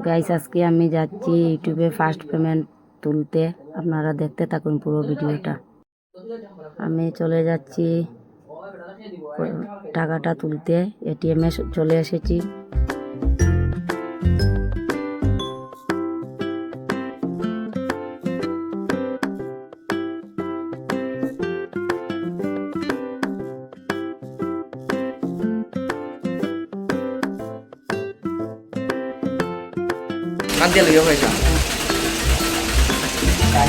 Guys আজকে আমি যাচ্ছি ইউটিউবে ফার্স্ট পেমেন্ট তুলতে। আপনারা দেখতে থাকুন পুরো ভিডিওটা। আমি চলে যাচ্ছি টাকাটা তুলতে, এটিএমে চলে এসেছি। কান দিয়ে লইয়া পয়সা কান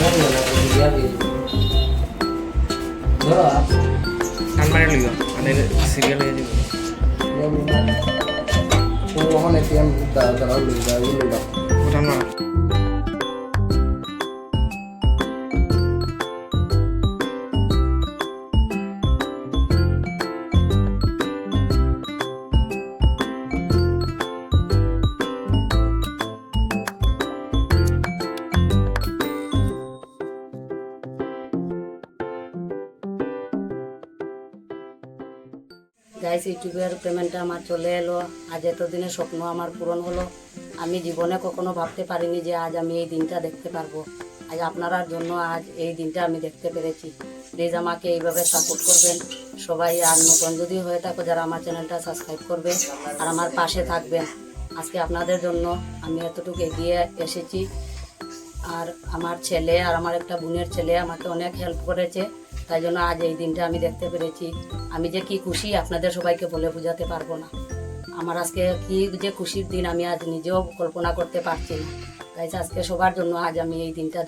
মারে লইয়া মানে সিরিয়াল হয়ে যাব ওখানে এটিএম দাঁড়াও লইয়া ওটা না গাইস ইউটিউবের পেমেন্টটা আমার চলে এলো। আজ এতদিনের স্বপ্ন আমার পূরণ হলো। আমি জীবনে কখনো ভাবতে পারিনি যে আজ আমি এই দিনটা দেখতে পারবো। আজ আপনার জন্য আজ এই দিনটা আমি দেখতে পেরেছি। প্লিজ আমাকে এইভাবে সাপোর্ট করবেন সবাই। আর নতুন যদি হয়ে থাকো যারা আমার চ্যানেলটা সাবস্ক্রাইব করবে আর আমার পাশে থাকবেন। আজকে আপনাদের জন্য আমি এতটুকু এগিয়ে এসেছি। আর আমার ছেলে আর আমার একটা বোনের ছেলে আমাকে অনেক হেল্প করেছে, তাই জন্য আজ এই দিনটা আমি দেখতে পেরেছি। আমি যে কি খুশি আপনাদের সবাইকে বলে বোঝাতে পারবো না। আমার আজকে কি যে খুশির দিন আমি আজ নিজেও কল্পনা করতে পারছি না। তাই আজকে সবার জন্য আজ আমি এই দিনটা